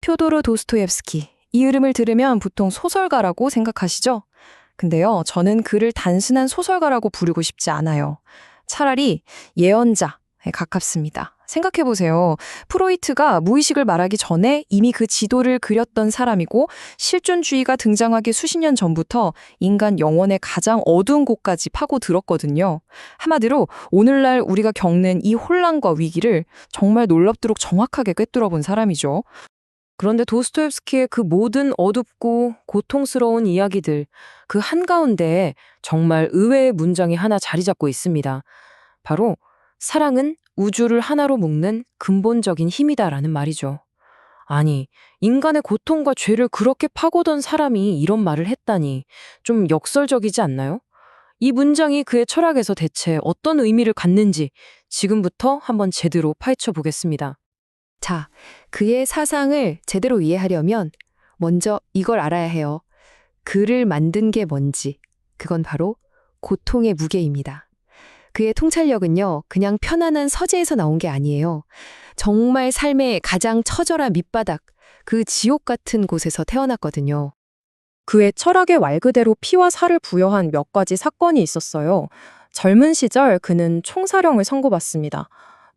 퓨도르 도스토옙스키. 이 이름을 들으면 보통 소설가라고 생각하시죠? 근데요, 저는 그를 단순한 소설가라고 부르고 싶지 않아요. 차라리 예언자에 가깝습니다. 생각해보세요. 프로이트가 무의식을 말하기 전에 이미 그 지도를 그렸던 사람이고 실존주의가 등장하기 수십 년 전부터 인간 영혼의 가장 어두운 곳까지 파고들었거든요. 한마디로 오늘날 우리가 겪는 이 혼란과 위기를 정말 놀랍도록 정확하게 꿰뚫어본 사람이죠. 그런데 도스토옙스키의 그 모든 어둡고 고통스러운 이야기들, 그 한가운데에 정말 의외의 문장이 하나 자리 잡고 있습니다. 바로 사랑은 우주를 하나로 묶는 근본적인 힘이다라는 말이죠. 아니, 인간의 고통과 죄를 그렇게 파고든 사람이 이런 말을 했다니 좀 역설적이지 않나요? 이 문장이 그의 철학에서 대체 어떤 의미를 갖는지 지금부터 한번 제대로 파헤쳐 보겠습니다. 자, 그의 사상을 제대로 이해하려면 먼저 이걸 알아야 해요. 그를 만든 게 뭔지. 그건 바로 고통의 무게입니다. 그의 통찰력은요, 그냥 편안한 서재에서 나온 게 아니에요. 정말 삶의 가장 처절한 밑바닥, 그 지옥 같은 곳에서 태어났거든요. 그의 철학에 말 그대로 피와 살을 부여한 몇 가지 사건이 있었어요. 젊은 시절 그는 총사령을 선고받습니다.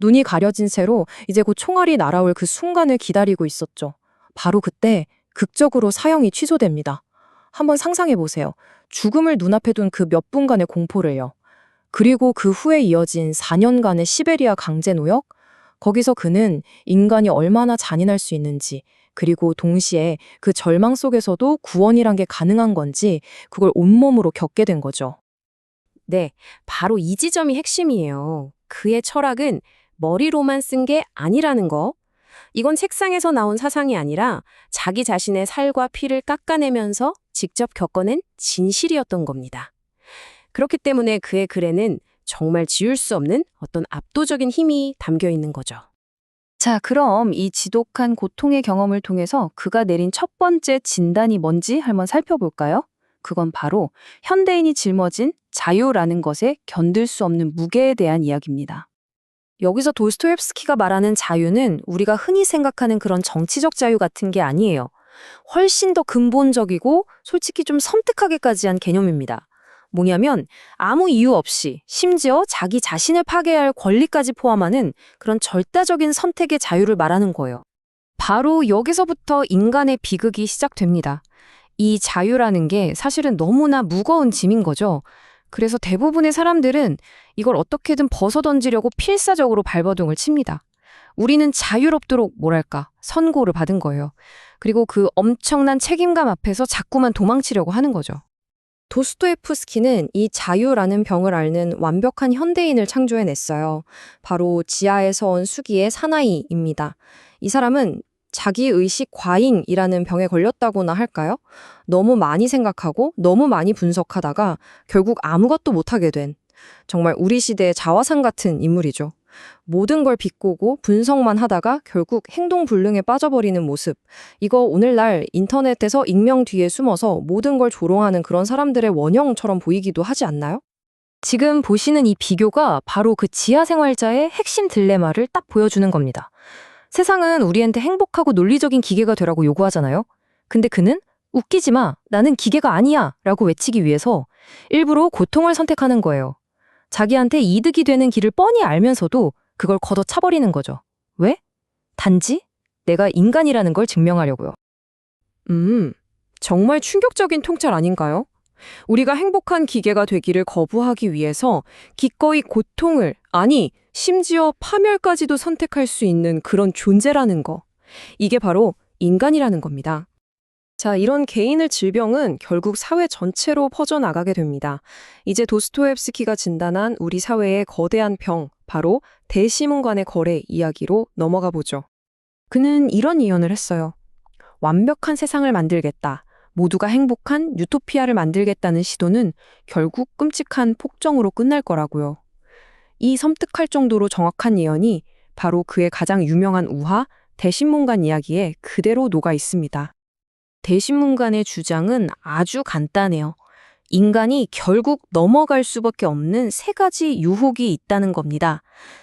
눈이 가려진 채로 이제 곧 총알이 날아올 그 순간을 기다리고 있었죠. 바로 그때 극적으로 사형이 취소됩니다. 한번 상상해 보세요. 죽음을 눈앞에 둔 그 몇 분간의 공포를요. 그리고 그 후에 이어진 4년간의 시베리아 강제노역? 거기서 그는 인간이 얼마나 잔인할 수 있는지, 그리고 동시에 그 절망 속에서도 구원이란 게 가능한 건지 그걸 온몸으로 겪게 된 거죠. 네, 바로 이 지점이 핵심이에요. 그의 철학은 머리로만 쓴 게 아니라는 거. 이건 책상에서 나온 사상이 아니라 자기 자신의 살과 피를 깎아내면서 직접 겪어낸 진실이었던 겁니다. 그렇기 때문에 그의 글에는 정말 지울 수 없는 어떤 압도적인 힘이 담겨 있는 거죠. 자, 그럼 이 지독한 고통의 경험을 통해서 그가 내린 첫 번째 진단이 뭔지 한번 살펴볼까요? 그건 바로 현대인이 짊어진 자유라는 것에 견딜 수 없는 무게에 대한 이야기입니다. 여기서 도스토옙스키가 말하는 자유는 우리가 흔히 생각하는 그런 정치적 자유 같은 게 아니에요. 훨씬 더 근본적이고 솔직히 좀 섬뜩하게까지 한 개념입니다. 뭐냐면 아무 이유 없이 심지어 자기 자신을 파괴할 권리까지 포함하는 그런 절대적인 선택의 자유를 말하는 거예요. 바로 여기서부터 인간의 비극이 시작됩니다. 이 자유라는 게 사실은 너무나 무거운 짐인 거죠. 그래서 대부분의 사람들은 이걸 어떻게든 벗어던지려고 필사적으로 발버둥을 칩니다. 우리는 자유롭도록 선고를 받은 거예요. 그리고 그 엄청난 책임감 앞에서 자꾸만 도망치려고 하는 거죠. 도스토옙스키는 이 자유라는 병을 앓는 완벽한 현대인을 창조해냈어요. 바로 지하에서 온 수기의 사나이입니다. 이 사람은 자기의식 과잉이라는 병에 걸렸다고나 할까요? 너무 많이 생각하고 너무 많이 분석하다가 결국 아무것도 못하게 된 정말 우리 시대의 자화상 같은 인물이죠. 모든 걸 비꼬고 분석만 하다가 결국 행동불능에 빠져버리는 모습. 이거 오늘날 인터넷에서 익명 뒤에 숨어서 모든 걸 조롱하는 그런 사람들의 원형처럼 보이기도 하지 않나요? 지금 보시는 이 비교가 바로 그 지하생활자의 핵심 딜레마를 딱 보여주는 겁니다. 세상은 우리한테 행복하고 논리적인 기계가 되라고 요구하잖아요. 근데 그는 웃기지 마, 나는 기계가 아니야 라고 외치기 위해서 일부러 고통을 선택하는 거예요. 자기한테 이득이 되는 길을 뻔히 알면서도 그걸 걷어차버리는 거죠. 왜? 단지 내가 인간이라는 걸 증명하려고요. 정말 충격적인 통찰 아닌가요? 우리가 행복한 기계가 되기를 거부하기 위해서 기꺼이 고통을, 아니, 심지어 파멸까지도 선택할 수 있는 그런 존재라는 거. 이게 바로 인간이라는 겁니다. 자, 이런 개인의 질병은 결국 사회 전체로 퍼져나가게 됩니다. 이제 도스토옙스키가 진단한 우리 사회의 거대한 병, 바로 대시문간의 거래 이야기로 넘어가 보죠. 그는 이런 예언을 했어요. 완벽한 세상을 만들겠다. 모두가 행복한 유토피아를 만들겠다는 시도는 결국 끔찍한 폭정으로 끝날 거라고요. 이 섬뜩할 정도로 정확한 예언이 바로 그의 가장 유명한 우화, 대신문간 이야기에 그대로 녹아 있습니다. 대신문간의 주장은 아주 간단해요. 인간이 결국 넘어갈 수밖에 없는 세 가지 유혹이 있다는 겁니다.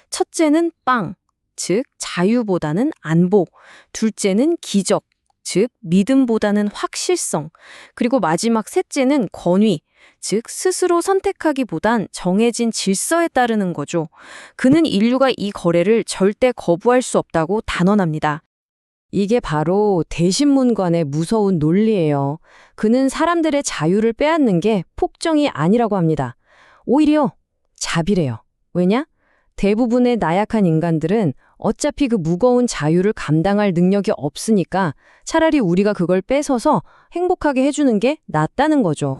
첫째는 빵, 즉 자유보다는 안보. 둘째는 기적, 즉 믿음보다는 확실성, 그리고 마지막 셋째는 권위, 즉 스스로 선택하기보단 정해진 질서에 따르는 거죠. 그는 인류가 이 거래를 절대 거부할 수 없다고 단언합니다. 이게 바로 대신문관의 무서운 논리예요. 그는 사람들의 자유를 빼앗는 게 폭정이 아니라고 합니다. 오히려 자비래요. 왜냐? 대부분의 나약한 인간들은 어차피 그 무거운 자유를 감당할 능력이 없으니까 차라리 우리가 그걸 뺏어서 행복하게 해주는 게 낫다는 거죠.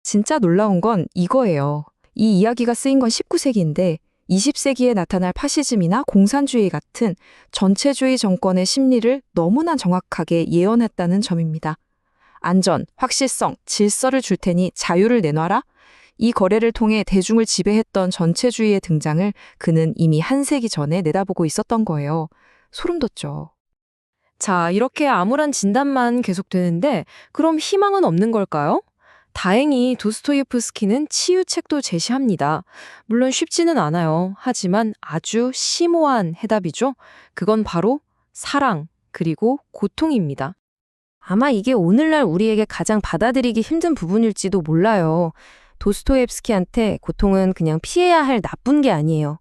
진짜 놀라운 건 이거예요. 이 이야기가 쓰인 건 19세기인데 20세기에 나타날 파시즘이나 공산주의 같은 전체주의 정권의 심리를 너무나 정확하게 예언했다는 점입니다. 안전, 확실성, 질서를 줄 테니 자유를 내놔라? 이 거래를 통해 대중을 지배했던 전체주의의 등장을 그는 이미 한 세기 전에 내다보고 있었던 거예요. 소름 돋죠. 자, 이렇게 암울한 진단만 계속되는데 그럼 희망은 없는 걸까요? 다행히 도스토예프스키는 치유책도 제시합니다. 물론 쉽지는 않아요. 하지만 아주 심오한 해답이죠. 그건 바로 사랑, 그리고 고통입니다. 아마 이게 오늘날 우리에게 가장 받아들이기 힘든 부분일지도 몰라요. 도스토옙스키한테 고통은 그냥 피해야 할 나쁜 게 아니에요.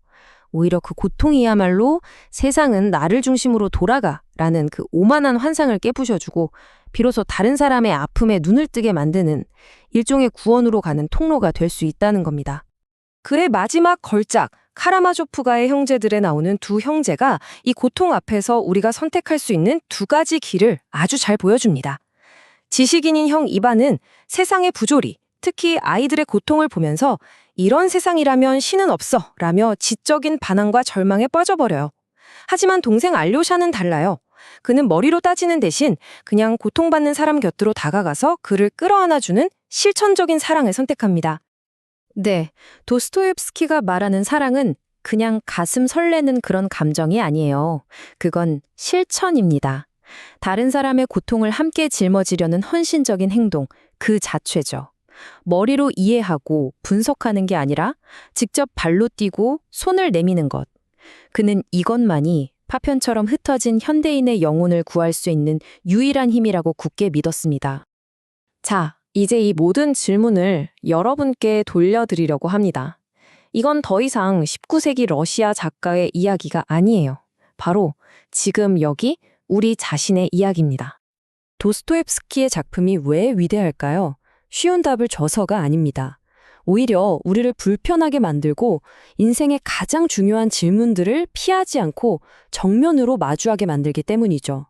오히려 그 고통이야말로 세상은 나를 중심으로 돌아가라는 그 오만한 환상을 깨부셔주고 비로소 다른 사람의 아픔에 눈을 뜨게 만드는 일종의 구원으로 가는 통로가 될 수 있다는 겁니다. 그의 마지막 걸작, 카라마조프가의 형제들에 나오는 두 형제가 이 고통 앞에서 우리가 선택할 수 있는 두 가지 길을 아주 잘 보여줍니다. 지식인인 형 이반은 세상의 부조리, 특히 아이들의 고통을 보면서 이런 세상이라면 신은 없어 라며 지적인 반항과 절망에 빠져버려요. 하지만 동생 알료샤는 달라요. 그는 머리로 따지는 대신 그냥 고통받는 사람 곁으로 다가가서 그를 끌어안아주는 실천적인 사랑을 선택합니다. 네, 도스토옙스키가 말하는 사랑은 그냥 가슴 설레는 그런 감정이 아니에요. 그건 실천입니다. 다른 사람의 고통을 함께 짊어지려는 헌신적인 행동, 그 자체죠. 머리로 이해하고 분석하는 게 아니라 직접 발로 뛰고 손을 내미는 것. 그는 이것만이 파편처럼 흩어진 현대인의 영혼을 구할 수 있는 유일한 힘이라고 굳게 믿었습니다. 자, 이제 이 모든 질문을 여러분께 돌려드리려고 합니다. 이건 더 이상 19세기 러시아 작가의 이야기가 아니에요. 바로 지금 여기 우리 자신의 이야기입니다. 도스토옙스키의 작품이 왜 위대할까요? 쉬운 답을 줘서가 아닙니다. 오히려 우리를 불편하게 만들고 인생의 가장 중요한 질문들을 피하지 않고 정면으로 마주하게 만들기 때문이죠.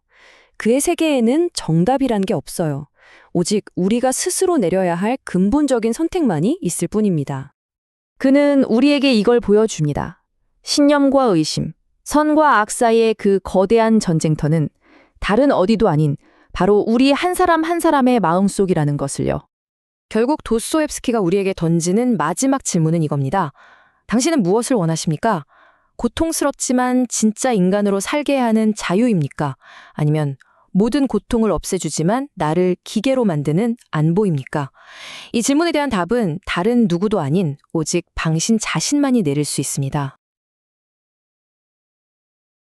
그의 세계에는 정답이란 게 없어요. 오직 우리가 스스로 내려야 할 근본적인 선택만이 있을 뿐입니다. 그는 우리에게 이걸 보여줍니다. 신념과 의심, 선과 악 사이의 그 거대한 전쟁터는 다른 어디도 아닌 바로 우리 한 사람 한 사람의 마음속이라는 것을요. 결국 도스토옙스키가 우리에게 던지는 마지막 질문은 이겁니다. 당신은 무엇을 원하십니까? 고통스럽지만 진짜 인간으로 살게 하는 자유입니까? 아니면 모든 고통을 없애주지만 나를 기계로 만드는 안보입니까? 이 질문에 대한 답은 다른 누구도 아닌 오직 당신 자신만이 내릴 수 있습니다.